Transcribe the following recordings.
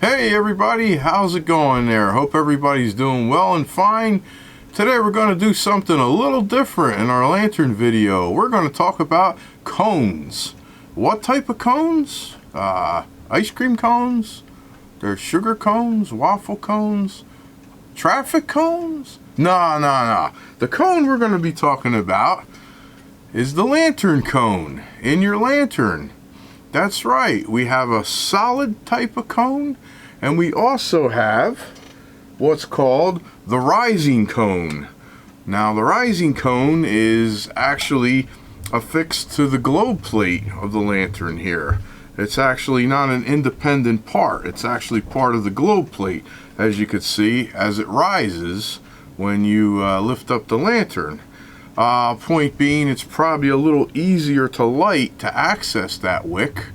Hey everybody, how's it going there? Hope everybody's doing well and fine. Today we're going to do something a little different in our lantern video. We're going to talk about cones. What type of cones? Ice cream cones? There's sugar cones, waffle cones, traffic cones? No. The cone we're going to be talking about is the lantern cone in your lantern. That's right, we have a solid type of cone, and we also have what's called the rising cone. Now, the rising cone is actually affixed to the globe plate of the lantern here. It's actually not an independent part. It's actually part of the globe plate, as you can see, as it rises when you lift up the lantern. Point being, it's probably a little easier to light to access that wick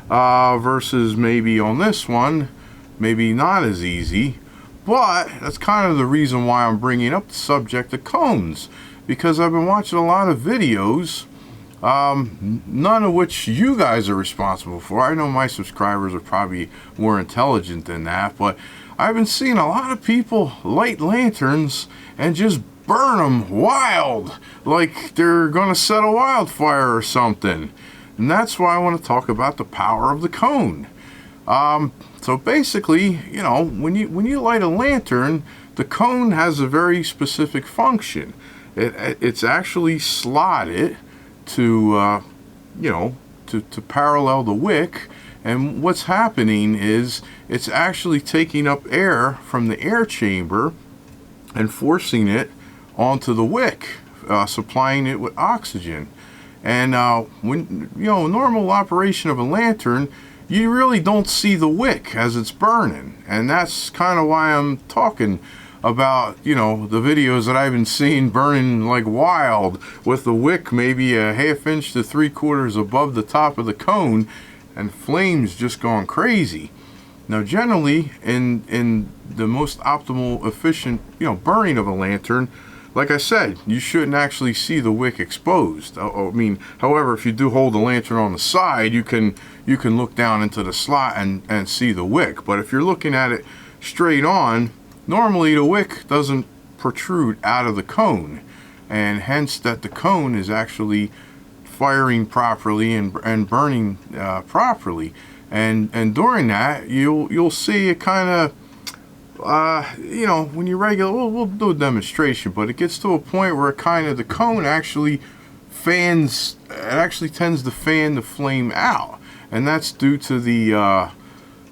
versus maybe on this one, maybe not as easy. But that's kind of the reason why I'm bringing up the subject of cones, because I've been watching a lot of videos, none of which you guys are responsible for. I know my subscribers are probably more intelligent than that, but I've been seeing a lot of people light lanterns and just burn them wild, like they're gonna set a wildfire or something. And that's why I want to talk about the power of the cone. So basically, you know, when you light a lantern, the cone has a very specific function. It's actually slotted to to parallel the wick, and what's happening is it's actually taking up air from the air chamber and forcing it onto the wick, supplying it with oxygen. And when normal operation of a lantern, you really don't see the wick as it's burning, and that's kind of why I'm talking about the videos that I've been seeing burning like wild, with the wick maybe a ½ inch to 3/4 above the top of the cone, and flames just going crazy. Now, generally, in the most optimal, efficient burning of a lantern, like I said, you shouldn't actually see the wick exposed. I mean, however, if you do hold the lantern on the side, you can look down into the slot and see the wick. But if you're looking at it straight on, normally the wick doesn't protrude out of the cone, and hence that the cone is actually firing properly and burning properly. And during that, you'll see it kind of, when you we'll do a demonstration, but it gets to a point where the cone actually tends to fan the flame out, and that's due to the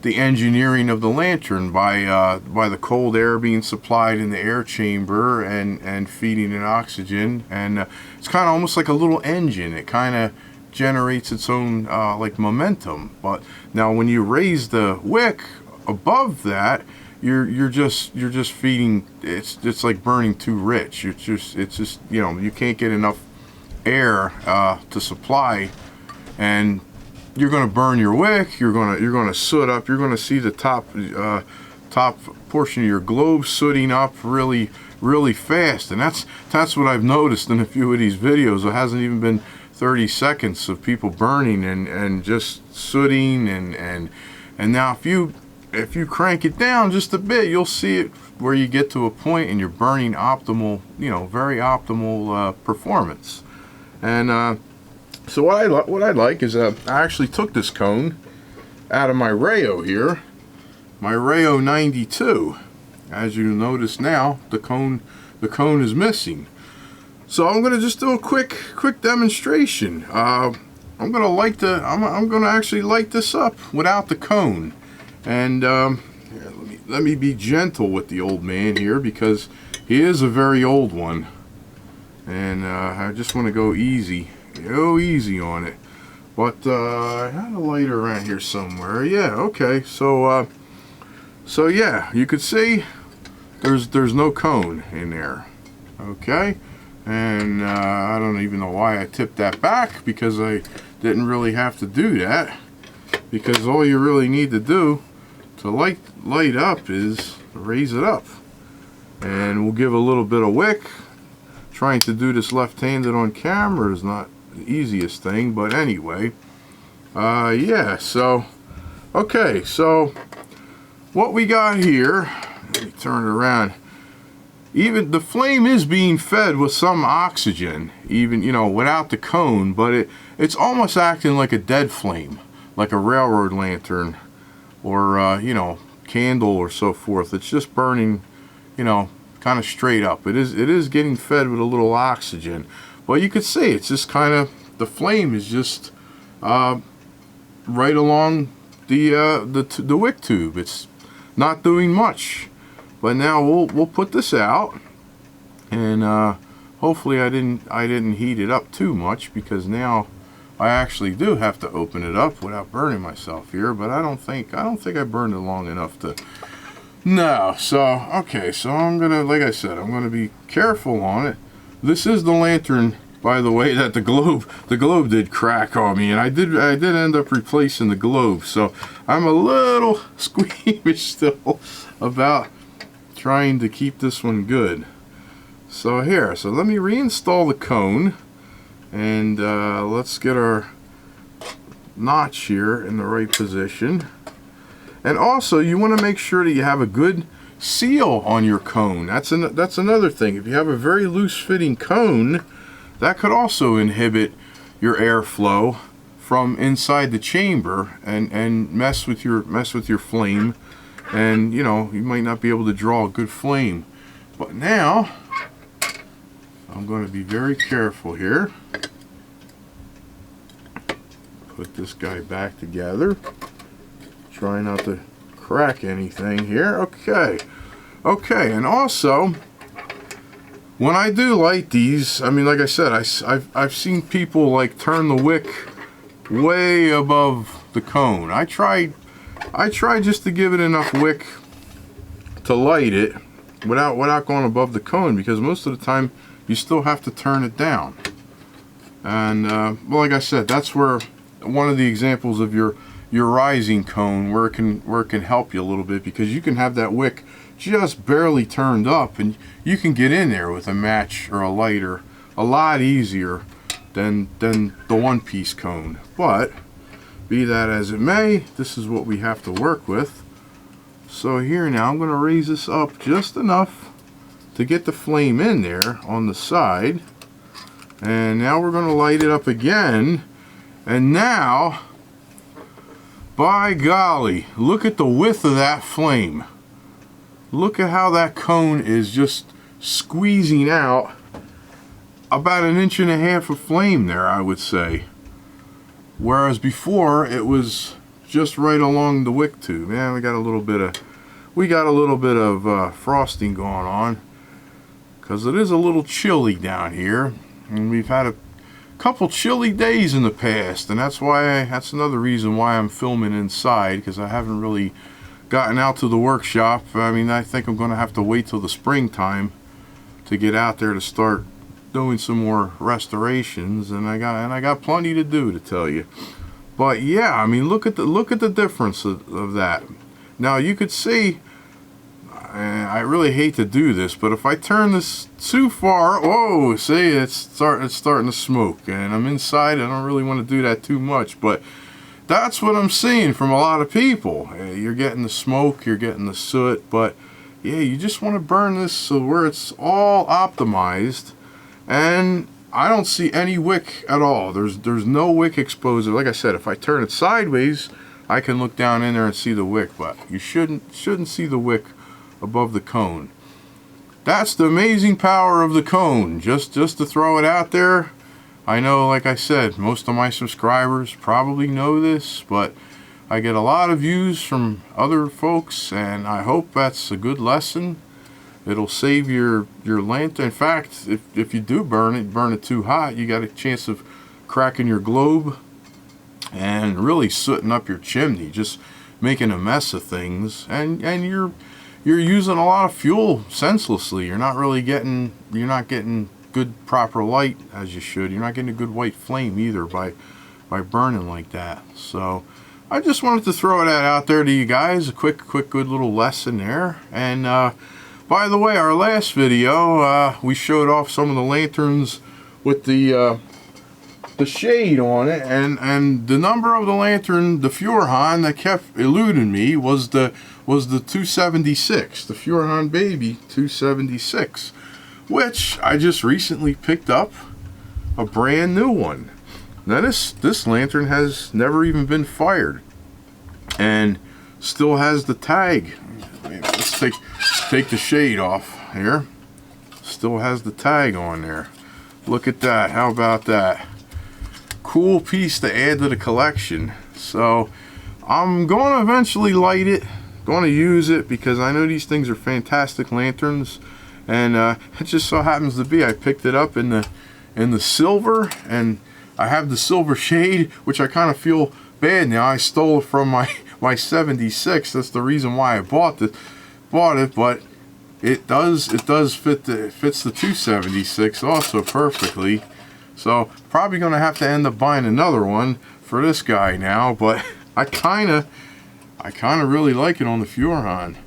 engineering of the lantern by the cold air being supplied in the air chamber and feeding it oxygen, and it's kind of almost like a little engine. It kind of generates its own like momentum. But now when you raise the wick above that, you're just feeding. It's like burning too rich. It's just you can't get enough air to supply, and you're going to burn your wick. You're going to soot up. You're going to see the top portion of your globe sooting up really fast, and that's what I've noticed in a few of these videos. It hasn't even been 30 seconds of people burning and just sooting, and now if you crank it down just a bit, you'll see it where you get to a point and you're burning optimal, very optimal performance. And so what I like is I actually took this cone out of my Rayo here, my Rayo 92. As you notice now, the cone is missing. So I'm gonna just do a quick demonstration. I'm gonna actually light this up without the cone. And let me be gentle with the old man here, because he is a very old one, and I just want to go easy on it. But I had a lighter around here somewhere. Yeah, okay. So yeah, you could see there's no cone in there. Okay, and I don't even know why I tipped that back, because I didn't really have to do that, because all you really need to do to light up is raise it up, and we'll give a little bit of wick. Trying to do this left-handed on camera is not the easiest thing, but anyway, yeah. So okay, so what we got here, let me turn it around. Even the flame is being fed with some oxygen, even, you know, without the cone, but it's almost acting like a dead flame, like a railroad lantern or, you know, candle or so forth. It's just burning, you know, kind of straight up. It is getting fed with a little oxygen, but you could see it's just kind of, the flame is just right along the wick tube. It's not doing much. But now we'll put this out, and hopefully I didn't heat it up too much, because now I actually do have to open it up without burning myself here. But I don't think I burned it long enough to. No, so okay, so I'm gonna, like I said, I'm gonna be careful on it. This is the lantern, by the way, that the globe did crack on me, and I did end up replacing the globe. So I'm a little squeamish still about trying to keep this one good. So here, so let me reinstall the cone, and let's get our notch here in the right position. And also, you want to make sure that you have a good seal on your cone. That's another thing. If you have a very loose fitting cone, that could also inhibit your airflow from inside the chamber and mess with your flame. And, you know, you might not be able to draw a good flame. But now, I'm going to be very careful here. Put this guy back together. Try not to crack anything here. Okay. Okay, and also, when I do light these, I mean, like I said, I've seen people, like, turn the wick way above the cone. I try just to give it enough wick to light it without going above the cone, because most of the time you still have to turn it down. And well, like I said, that's where one of the examples of your rising cone, where it can help you a little bit, because you can have that wick just barely turned up, and you can get in there with a match or a lighter a lot easier than the one-piece cone. But be that as it may, this is what we have to work with. So here now, I'm going to raise this up just enough to get the flame in there on the side. And now we're going to light it up again. And now, by golly, look at the width of that flame. Look at how that cone is just squeezing out about 1.5 inches of flame there, I would say. Whereas before it was just right along the wick tube. Man, we got a little bit of frosting going on, because it is a little chilly down here, and we've had a couple chilly days in the past, and that's another reason why I'm filming inside, because I haven't really gotten out to the workshop. I mean, I think I'm going to have to wait till the springtime to get out there to start doing some more restorations, and I got plenty to do, to tell you. But yeah, I mean, look at the difference of that. Now you could see, I really hate to do this, but if I turn this too far, oh, see, it's starting to smoke, and I'm inside. I don't really want to do that too much, but that's what I'm seeing from a lot of people. You're getting the smoke, you're getting the soot, but yeah, you just want to burn this so where it's all optimized. And I don't see any wick at all. There's no wick exposure. Like I said, if I turn it sideways, I can look down in there and see the wick, but you shouldn't see the wick above the cone. That's the amazing power of the cone. Just to throw it out there. I know, like I said, most of my subscribers probably know this, but I get a lot of views from other folks, and I hope that's a good lesson. It'll save your lantern. In fact, if you do burn it too hot, you got a chance of cracking your globe and really sooting up your chimney, just making a mess of things. And you're using a lot of fuel senselessly. You're not getting good proper light as you should. You're not getting a good white flame either by burning like that. So I just wanted to throw that out there to you guys. A quick good little lesson there. And by the way, our last video, we showed off some of the lanterns with the shade on it, and the number of the lantern, the Furhan, that kept eluding me was the was the 276, the Furhan Baby 276, which I just recently picked up a brand new one. Now this lantern has never even been fired and still has the tag. Let's take the shade off here. Still has the tag on there. Look at that. How about that? Cool piece to add to the collection. So I'm going to eventually light it, going to use it, because I know these things are fantastic lanterns, and it just so happens to be I picked it up in the silver, and I have the silver shade, which I kind of feel bad now. I stole it from my 76. That's the reason why I bought it, but it does fit fits the 276 also perfectly. So probably gonna have to end up buying another one for this guy now, but I kinda really like it on the Furhan.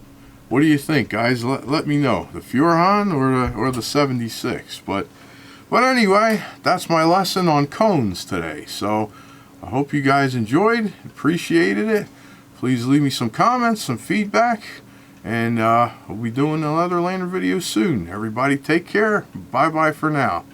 What do you think, guys? Let me know, the Furhan or the 76. But anyway, that's my lesson on cones today. So I hope you guys enjoyed, appreciated it. Please leave me some comments, some feedback, and we'll be doing another lantern video soon. Everybody take care. Bye bye for now.